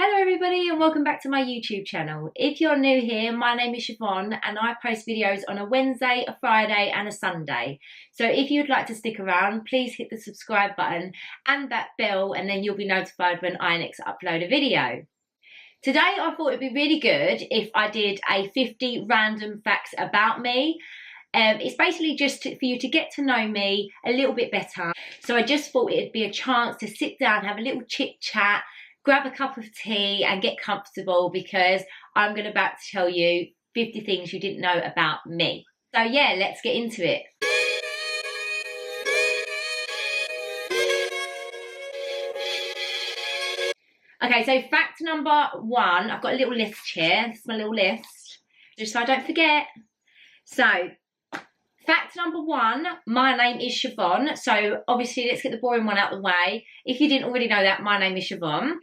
Hello everybody and welcome back to my YouTube channel. If you're new here, my name is Siobhan and I post videos on a Wednesday, a Friday and a Sunday. So if you'd like to stick around, please hit the subscribe button and that bell and then you'll be notified when I next upload a video. Today I thought it'd be really good if I did a 50 random facts about me. It's basically just for you to get to know me a little bit better. So I just thought it'd be a chance to sit down, have a little chit chat, grab a cup of tea and get comfortable because I'm about to tell you 50 things you didn't know about me. So yeah, let's get into it. Okay, so fact number one, I've got a little list here. This is my little list, just so I don't forget. So, fact number one, my name is Siobhan. So obviously let's get the boring one out of the way. If you didn't already know that, my name is Siobhan.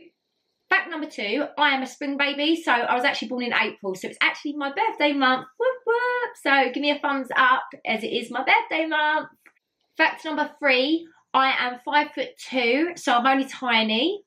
Fact number two, I am a spring baby, so I was actually born in April, so it's actually my birthday month, whoop whoop, so give me a thumbs up as it is my birthday month. Fact number three, I am 5'2", so I'm only tiny.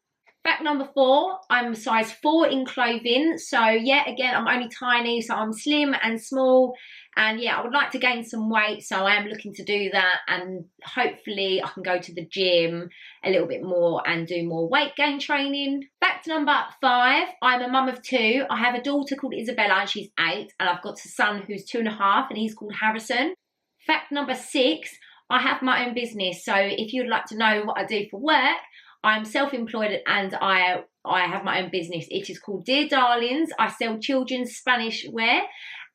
Fact number four, I'm a size 4 in clothing, so yeah, again, I'm only tiny, so I'm slim and small, and yeah, I would like to gain some weight, so I am looking to do that, and hopefully I can go to the gym a little bit more and do more weight gain training. Fact number five, I'm a mum of 2. I have a daughter called Isabella, and she's 8, and I've got a son who's 2.5, and he's called Harrison. Fact number 6, I have my own business, so if you'd like to know what I do for work, I'm self-employed and I have my own business. It is called Dear Darlings. I sell children's Spanish wear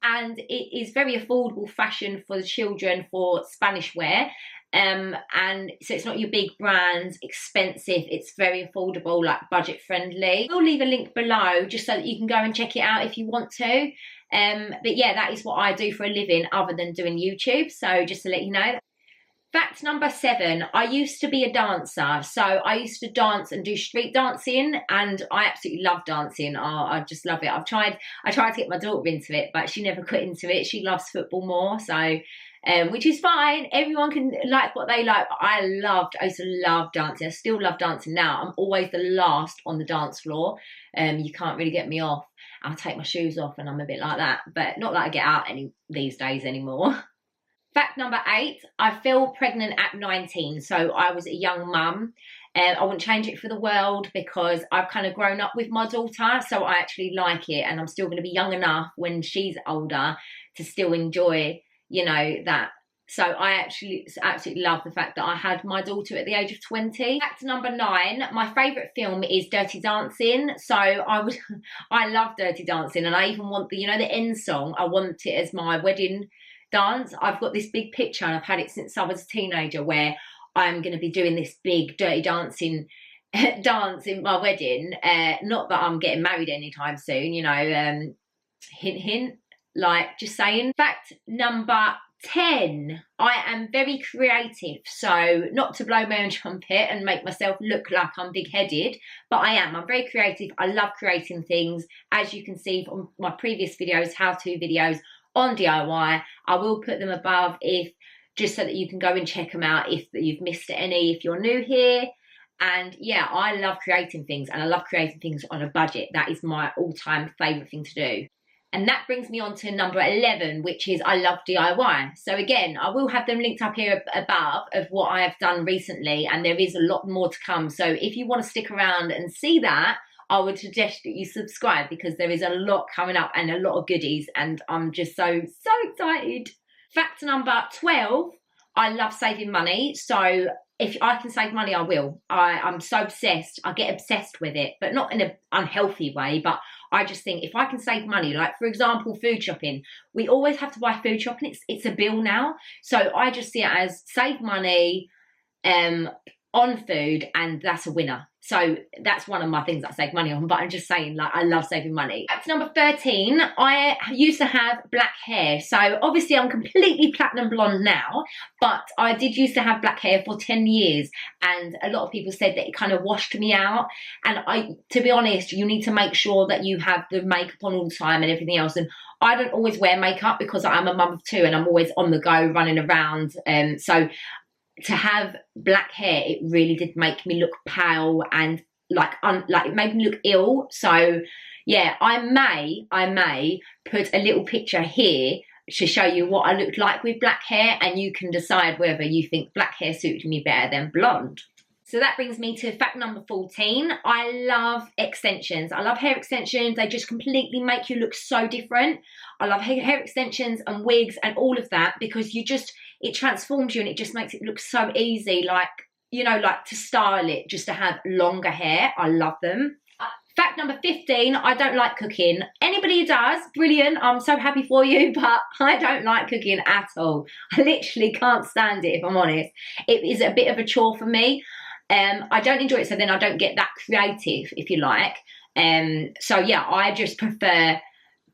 and it is very affordable fashion for the children for Spanish wear. And so it's not your big brands, expensive. It's very affordable, like budget friendly. I'll leave a link below just so that you can go and check it out if you want to. But yeah, that is what I do for a living other than doing YouTube. So just to let you know. Fact number 7, I used to be a dancer. So I used to dance and do street dancing and I absolutely love dancing. I just love it. I tried to get my daughter into it, but she never got into it. She loves football more, so which is fine. Everyone can like what they like, but I used to love dancing. I still love dancing now. I'm always the last on the dance floor. You can't really get me off. I'll take my shoes off and I'm a bit like that, but not that I get out these days anymore. Fact number 8, I fell pregnant at 19, so I was a young mum. I wouldn't change it for the world because I've kind of grown up with my daughter, so I actually like it, and I'm still going to be young enough when she's older to still enjoy, you know, that. So I actually absolutely love the fact that I had my daughter at the age of 20. Fact number 9, my favourite film is Dirty Dancing. So I love Dirty Dancing, and I even want the, you know, the end song. I want it as my wedding dance. I've got this big picture and I've had it since I was a teenager where I'm going to be doing this big Dirty Dancing dance in my wedding. Not that I'm getting married anytime soon, you know, hint hint, like just saying. Fact number 10, I am very creative, so not to blow my own trumpet and make myself look like I'm big-headed, but I'm very creative. I love creating things, as you can see from my previous videos, how-to videos on DIY. I will put them above just so that you can go and check them out if you've missed any, if you're new here. And yeah, I love creating things, and I love creating things on a budget. That is my all-time favourite thing to do. And that brings me on to number 11, which is I love DIY. So again, I will have them linked up here above of what I have done recently, and there is a lot more to come. So if you want to stick around and see that, I would suggest that you subscribe because there is a lot coming up and a lot of goodies, and I'm just so excited. Fact number 12, I love saving money. So if I can save money, I will. I'm so obsessed. I get obsessed with it, but not in an unhealthy way, but I just think if I can save money, like for example, food shopping, we always have to buy food shopping. It's a bill now. So I just see it as save money on food, and that's a winner. So that's one of my things that I save money on, but I'm just saying, like, I love saving money. Fact number 13, I used to have black hair. So obviously I'm completely platinum blonde now, but I did used to have black hair for 10 years. And a lot of people said that it kind of washed me out. And to be honest, you need to make sure that you have the makeup on all the time and everything else. And I don't always wear makeup because I'm a mum of 2 and I'm always on the go running around. So to have black hair, it really did make me look pale and like it made me look ill. So yeah, I may put a little picture here to show you what I looked like with black hair, and you can decide whether you think black hair suited me better than blonde. So that brings me to fact number 14. I love extensions. I love hair extensions. They just completely make you look so different. I love hair extensions and wigs and all of that, because it transforms you and it just makes it look so easy. Like, you know, like to style it, just to have longer hair. I love them. Fact number 15, I don't like cooking. Anybody who does, brilliant, I'm so happy for you, but I don't like cooking at all. I literally can't stand it, if I'm honest. It is a bit of a chore for me. I don't enjoy it, so then I don't get that creative, if you like. So yeah, I just prefer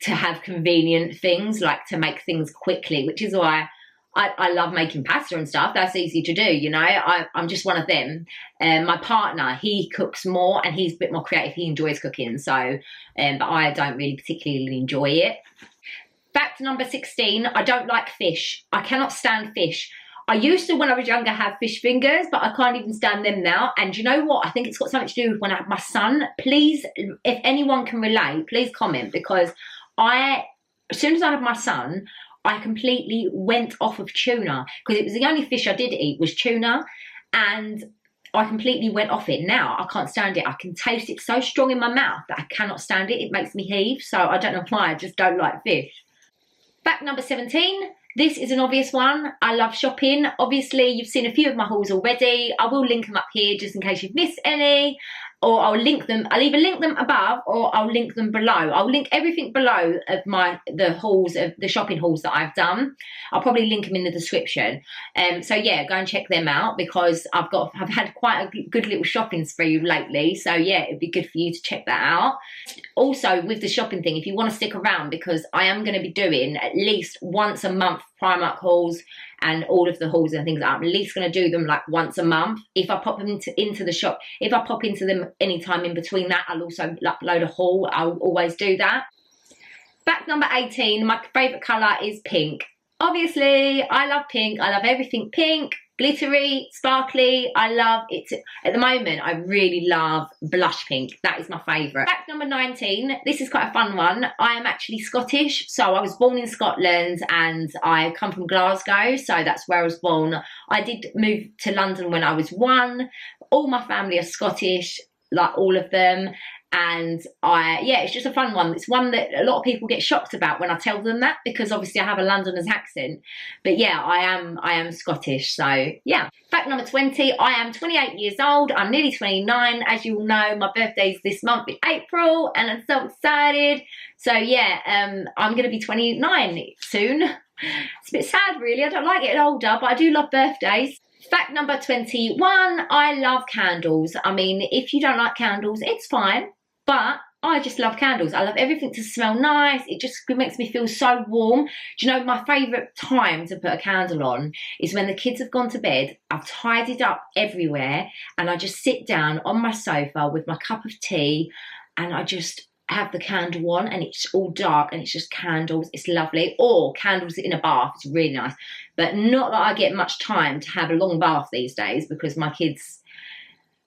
to have convenient things, like to make things quickly, which is why I love making pasta and stuff. That's easy to do, you know. I'm just one of them. My partner, he cooks more and he's a bit more creative. He enjoys cooking, so but I don't really particularly enjoy it. Fact number 16, I don't like fish. I cannot stand fish. I used to, when I was younger, have fish fingers, but I can't even stand them now. And you know what? I think it's got something to do with when I had my son. Please, if anyone can relate, please comment, because as soon as I had my son, I completely went off of tuna, because it was the only fish I did eat was tuna, and I completely went off it. Now I can't stand it. I can taste it so strong in my mouth that I cannot stand it. It makes me heave. So I don't know why, I just don't like fish. Fact number 17. This is an obvious one. I love shopping. Obviously, you've seen a few of my hauls already. I will link them up here just in case you've missed any. Or I'll link them. I'll either link them above or I'll link them below. I'll link everything below of the hauls, of the shopping hauls that I've done. I'll probably link them in the description. So yeah, go and check them out, because I've had quite a good little shopping spree lately. So yeah, it'd be good for you to check that out. Also, with the shopping thing, if you want to stick around, because I am going to be doing at least once a month Primark hauls, and all of the hauls and things like that. I'm at least going to do them like once a month. If I pop them into the shop, if I pop into them anytime in between that, I'll also upload a haul. I'll always do that. Fact number 18, my favourite colour is pink. Obviously, I love pink. I love everything pink, glittery, sparkly. I love it. At the moment, I really love blush pink. That is my favourite. Fact number 19, this is quite a fun one. I am actually Scottish. So I was born in Scotland and I come from Glasgow. So that's where I was born. I did move to London when I was 1. All my family are Scottish, like all of them. And yeah, it's just a fun one. It's one that a lot of people get shocked about when I tell them that, because obviously I have a Londoner's accent. But yeah, I am Scottish, so yeah. Fact number 20, I am 28 years old. I'm nearly 29. As you all know, my birthday's this month in April, and I'm so excited. So yeah, I'm going to be 29 soon. It's a bit sad, really. I don't like getting older, but I do love birthdays. Fact number 21, I love candles. I mean, if you don't like candles, it's fine. But I just love candles. I love everything to smell nice. It just makes me feel so warm. Do you know, my favourite time to put a candle on is when the kids have gone to bed, I've tidied up everywhere, and I just sit down on my sofa with my cup of tea, and I just have the candle on, and it's all dark and it's just candles. It's lovely. Or candles in a bath. It's really nice. But not that I get much time to have a long bath these days, because my kids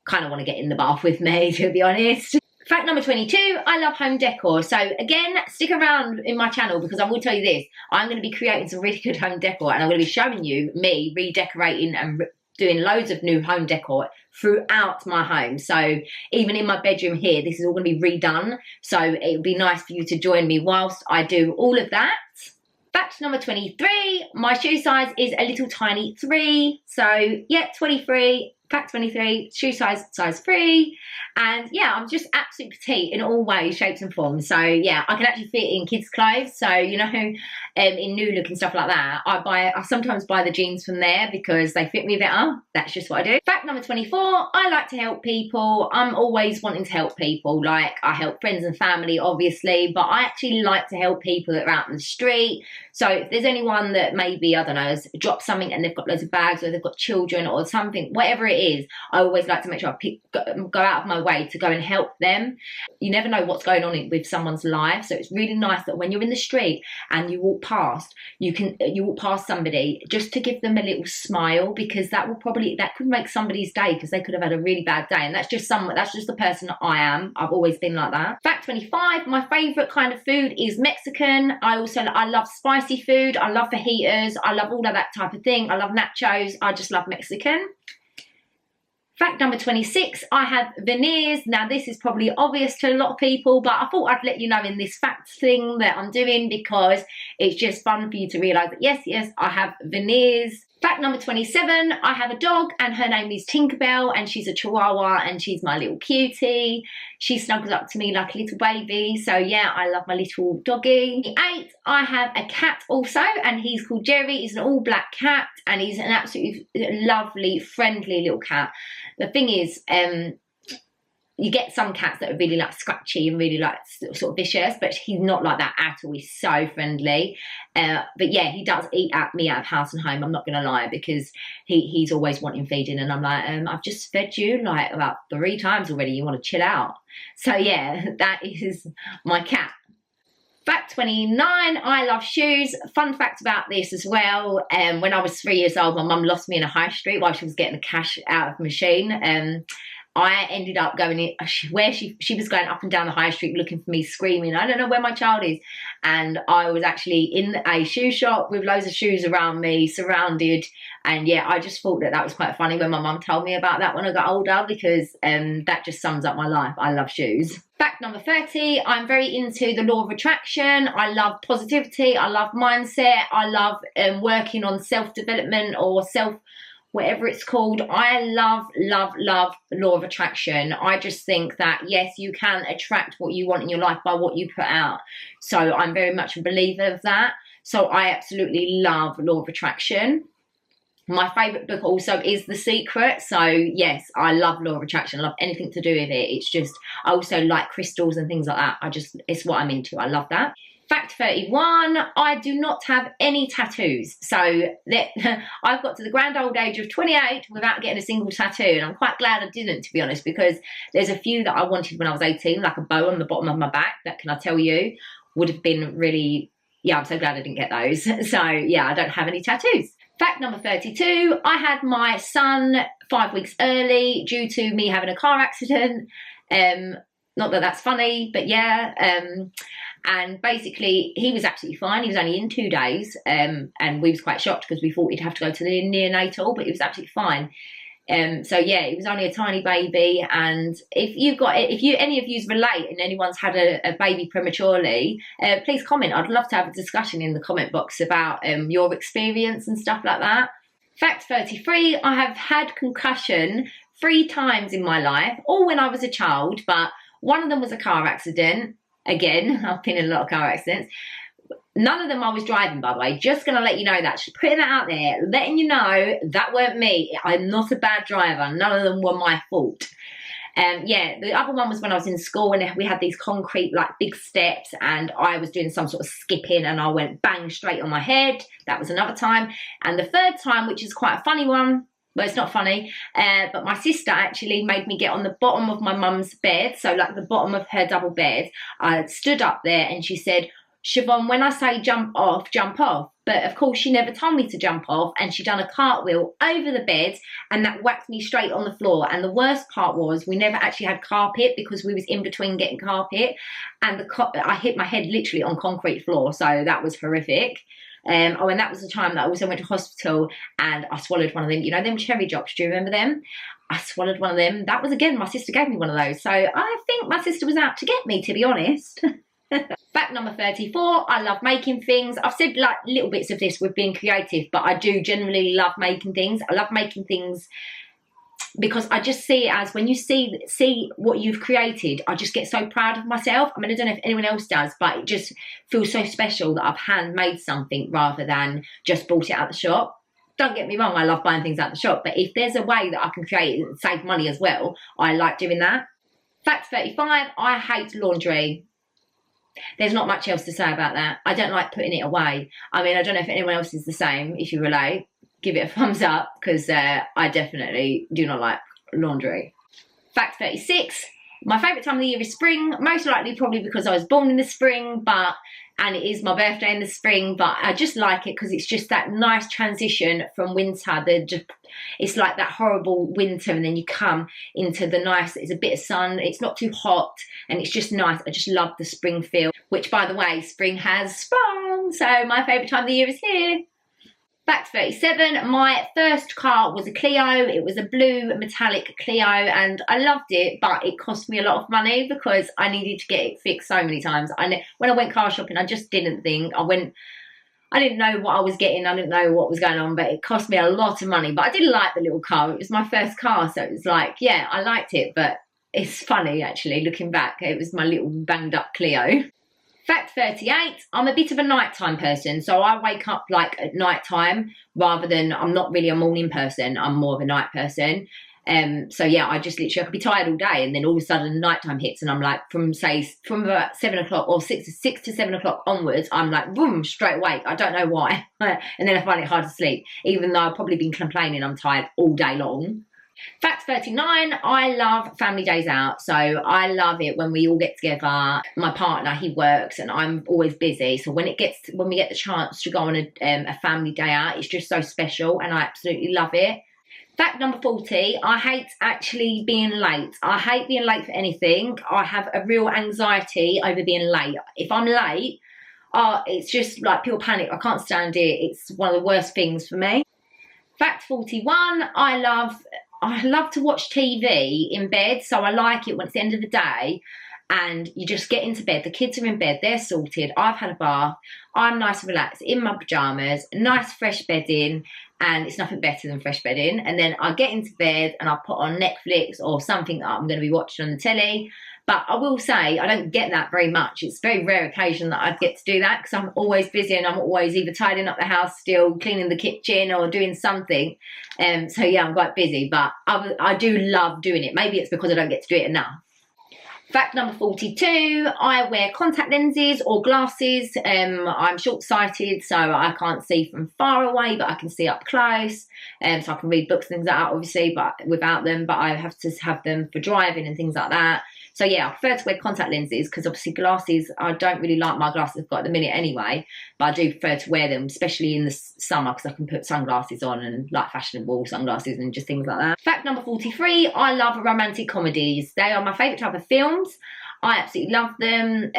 kind of want to get in the bath with me, to be honest. Fact number 22, I love home decor. So again, stick around in my channel, because I will tell you this. I'm going to be creating some really good home decor, and I'm going to be showing you me redecorating and doing loads of new home decor throughout my home. So even in my bedroom here, this is all going to be redone. So it would be nice for you to join me whilst I do all of that. Fact number 23, my shoe size is a little tiny 3. So yeah, 23. Fact 23, shoe size 3. And yeah, I'm just absolutely petite in all ways, shapes and forms. So yeah, I can actually fit in kids' clothes. So, you know, in New Look and stuff like that, I sometimes buy the jeans from there because they fit me better. That's just what I do. Fact number 24, I like to help people. I'm always wanting to help people. Like, I help friends and family, obviously, but I actually like to help people that are out in the street. So if there's anyone that maybe, I don't know, has dropped something and they've got loads of bags, or they've got children or something, whatever it is, I always like to make sure I go out of my way to go and help them. You never know what's going on with someone's life, so it's really nice that when you're in the street and you walk past, you walk past somebody just to give them a little smile, because that could make somebody's day, because they could have had a really bad day. And that's just the person that I am. I've always been like that. Fact 25, my favorite kind of food is Mexican. I love spicy food. I love fajitas. I love all of that type of thing. I love nachos. I just love Mexican. Fact number 26, I have veneers. Now, this is probably obvious to a lot of people, but I thought I'd let you know in this fact thing that I'm doing, because it's just fun for you to realise that yes, I have veneers. Fact number 27, I have a dog and her name is Tinkerbell, and she's a Chihuahua and she's my little cutie. She snuggles up to me like a little baby. So yeah, I love my little doggy. 8, I have a cat also, and he's called Jerry. He's an all black cat and he's an absolutely lovely, friendly little cat. The thing is, you get some cats that are really like scratchy and really like sort of vicious, but he's not like that at all. He's so friendly. But yeah, he does eat at me out of house and home. I'm not going to lie, because he's always wanting feeding, and I'm like, I've just fed you like about 3 times already. You want to chill out? So yeah, that is my cat. Fact 29, I love shoes. Fun fact about this as well, when I was 3 years old, my mum lost me in a high street while she was getting the cash out of the machine. I ended up going in where she was going up and down the high street looking for me, screaming, I don't know where my child is. And I was actually in a shoe shop with loads of shoes around me, surrounded. And yeah, I just thought that was quite funny when my mum told me about that when I got older, because that just sums up my life. I love shoes. Fact number 30, I'm very into the law of attraction. I love positivity. I love mindset. I love working on self-development or whatever it's called. I love law of attraction. I just think that yes, you can attract what you want in your life by what you put out. So I'm very much a believer of that. So I absolutely love law of attraction. My favourite book also is The Secret. So yes, I love law of attraction. I love anything to do with it. It's just, I also like crystals and things like that. It's what I'm into. I love that. Fact 31, I do not have any tattoos. So I've got to the grand old age of 28 without getting a single tattoo. And I'm quite glad I didn't, to be honest, because there's a few that I wanted when I was 18, like a bow on the bottom of my back, that, can I tell you, would have been really, yeah, I'm so glad I didn't get those. So yeah, I don't have any tattoos. Fact number 32, I had my son 5 weeks early due to me having a car accident. Not that that's funny, but yeah. And basically, he was absolutely fine. He was only in 2 days, and we was quite shocked because we thought he'd have to go to the neonatal, but he was absolutely fine. So yeah, it was only a tiny baby. And if any of yous relate and anyone's had a baby prematurely, please comment. I'd love to have a discussion in the comment box about your experience and stuff like that. Fact 33, I have had concussion 3 times in my life, all when I was a child, but one of them was a car accident. Again, I've been in a lot of car accidents. None of them I was driving, by the way. Just going to let you know that. Just putting that out there. Letting you know that weren't me. I'm not a bad driver. None of them were my fault. Yeah, the other one was when I was in school and we had these concrete, like, big steps, and I was doing some sort of skipping and I went bang straight on my head. That was another time. And the third time, which is quite a funny one, well, it's not funny, but my sister actually made me get on the bottom of my mum's bed, so like the bottom of her double bed. I stood up there and she said, Siobhan, when I say jump off, jump off. But of course she never told me to jump off, and she done a cartwheel over the bed and that whacked me straight on the floor. And the worst part was we never actually had carpet because we was in between getting carpet, and I hit my head literally on concrete floor, so that was horrific. And that was the time that I also went to hospital and I swallowed one of them. You know them cherry drops, do you remember them? I swallowed one of them. That was, again, my sister gave me one of those. So I think my sister was out to get me, to be honest. Fact number 34, I love making things. I've said like little bits of this with being creative, but I do generally love making things. I love making things because I just see it as, when you see what you've created, I just get so proud of myself. I mean, I don't know if anyone else does, but it just feels so special that I've handmade something rather than just bought it out the shop. Don't get me wrong, I love buying things out the shop, but if there's a way that I can create it and save money as well, I like doing that. Fact 35, I hate laundry. There's not much else to say about that. I don't like putting it away. I mean, I don't know if anyone else is the same. If you relate, give it a thumbs up, because I definitely do not like laundry. Fact 36, My favourite time of the year is spring, most likely probably because I was born in the spring, and it is my birthday in the spring, but I just like it because it's just that nice transition from winter. It's like that horrible winter, and then you come into the nice, it's a bit of sun, it's not too hot, and it's just nice. I just love the spring feel, which, by the way, spring has sprung, so my favourite time of the year is here. Fact 37, my first car was a Clio. It was a blue metallic Clio and I loved it, but it cost me a lot of money because I needed to get it fixed so many times. When I went car shopping, I just didn't think. I didn't know what I was getting. I didn't know what was going on, but it cost me a lot of money. But I did like the little car. It was my first car, so it was like, yeah, I liked it. But it's funny, actually, looking back. It was my little banged up Clio. Fact 38, I'm a bit of a nighttime person, so I wake up like at nighttime rather than, I'm not really a morning person, I'm more of a night person. So yeah, I just literally, I could be tired all day and then all of a sudden nighttime hits and I'm like, from about 7 o'clock or 6 to 7 o'clock onwards, I'm like, boom, straight awake. I don't know why. And then I find it hard to sleep, even though I've probably been complaining I'm tired all day long. Fact 39, I love family days out, so I love it when we all get together. My partner, he works and I'm always busy, so when we get the chance to go on a family day out, it's just so special and I absolutely love it. Fact number 40, I hate actually being late. I hate being late for anything. I have a real anxiety over being late. If I'm late, it's just like pure panic. I can't stand it. It's one of the worst things for me. Fact 41, I love to watch TV in bed, so I like it when it's the end of the day and you just get into bed, the kids are in bed, they're sorted, I've had a bath, I'm nice and relaxed in my pyjamas, nice fresh bedding, and it's nothing better than fresh bedding. And then I get into bed and I put on Netflix or something that I'm going to be watching on the telly. But I will say I don't get that very much. It's a very rare occasion that I get to do that because I'm always busy and I'm always either tidying up the house still, cleaning the kitchen or doing something. So yeah, I'm quite busy, but I do love doing it. Maybe it's because I don't get to do it enough. Fact number 42, I wear contact lenses or glasses. I'm short-sighted, so I can't see from far away, but I can see up close. So I can read books and things like that, obviously, but without them. But I have to have them for driving and things like that. So yeah, I prefer to wear contact lenses because obviously glasses, I don't really like my glasses I've got at the minute anyway, but I do prefer to wear them, especially in the summer because I can put sunglasses on and like fashionable sunglasses and just things like that. Fact number 43, I love romantic comedies. They are my favourite type of films. I absolutely love them.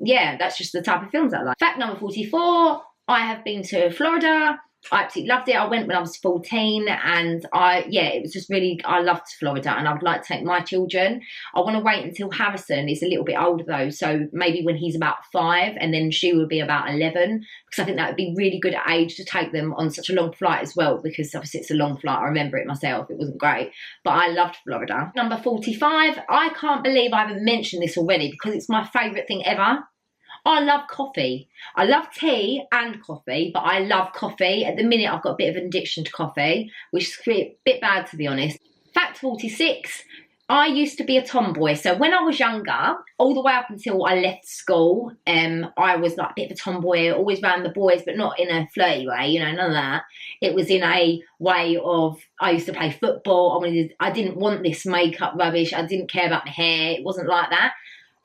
Yeah, that's just the type of films I like. Fact number 44, I have been to Florida. I absolutely loved it. I went when I was 14 and it was just really, I loved Florida and I would like to take my children. I want to wait until Harrison is a little bit older though, so maybe when he's about 5 and then she will be about 11, because I think that would be really good age to take them on such a long flight as well, because obviously it's a long flight. I remember it myself, it wasn't great, but I loved Florida. Number 45, I can't believe I haven't mentioned this already because it's my favourite thing ever. I love coffee. I love tea and coffee, but I love coffee. At the minute, I've got a bit of an addiction to coffee, which is a bit bad, to be honest. Fact 46, I used to be a tomboy. So when I was younger, all the way up until I left school, I was like a bit of a tomboy, always around the boys, but not in a flirty way, you know, none of that. It was in a way of, I used to play football. I didn't want this makeup rubbish. I didn't care about my hair. It wasn't like that.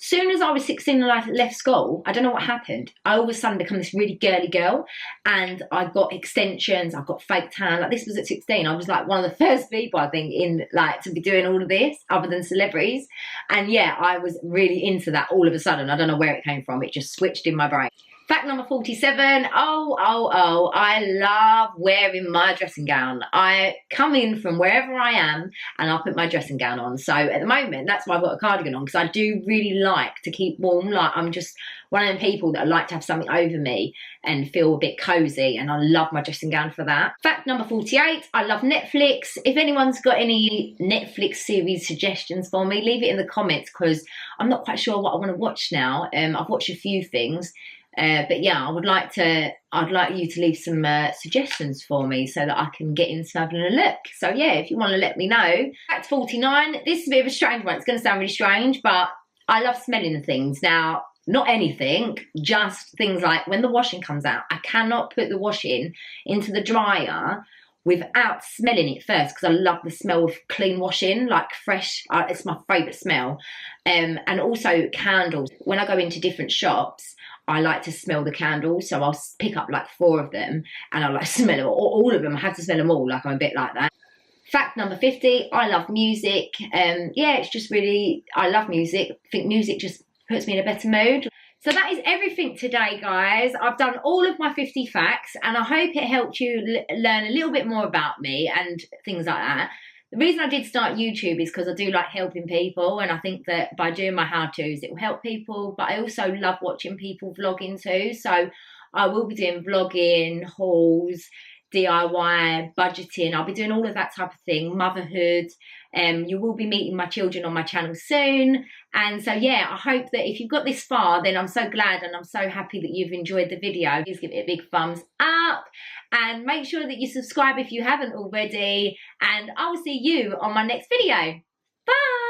Soon as I was 16 and I left school, I don't know what happened. I all of a sudden become this really girly girl and I got extensions, I got fake tan. Like this was at 16. I was like one of the first people I think in like to be doing all of this other than celebrities. And yeah, I was really into that all of a sudden. I don't know where it came from. It just switched in my brain. Fact number 47, I love wearing my dressing gown. I come in from wherever I am and I'll put my dressing gown on. So at the moment, that's why I've got a cardigan on, because I do really like to keep warm. Like I'm just one of them people that like to have something over me and feel a bit cozy, and I love my dressing gown for that. Fact number 48, I love Netflix. If anyone's got any Netflix series suggestions for me, leave it in the comments because I'm not quite sure what I want to watch now. I've watched a few things. But yeah, I'd like you to leave some suggestions for me so that I can get into having a look. So yeah, if you want to let me know. Fact 49, this is a bit of a strange one. It's going to sound really strange, but I love smelling the things. Now, not anything, just things like when the washing comes out, I cannot put the washing into the dryer without smelling it first, because I love the smell of clean washing, like fresh. It's my favourite smell. And also candles. When I go into different shops, I like to smell the candles, so I'll pick up like 4 of them and I like smell them, all of them. I have to smell them all, like I'm a bit like that. Fact number 50, I love music. Yeah, it's just really, I love music. I think music just puts me in a better mood. So that is everything today, guys. I've done all of my 50 facts and I hope it helped you learn a little bit more about me and things like that. The reason I did start YouTube is because I do like helping people, and I think that by doing my how-tos, it will help people, but I also love watching people vlogging too. So I will be doing vlogging, hauls, DIY, budgeting. I'll be doing all of that type of thing, motherhood. You will be meeting my children on my channel soon. And so, yeah, I hope that if you've got this far, then I'm so glad and I'm so happy that you've enjoyed the video. Please give it a big thumbs up and make sure that you subscribe if you haven't already. And I will see you on my next video. Bye.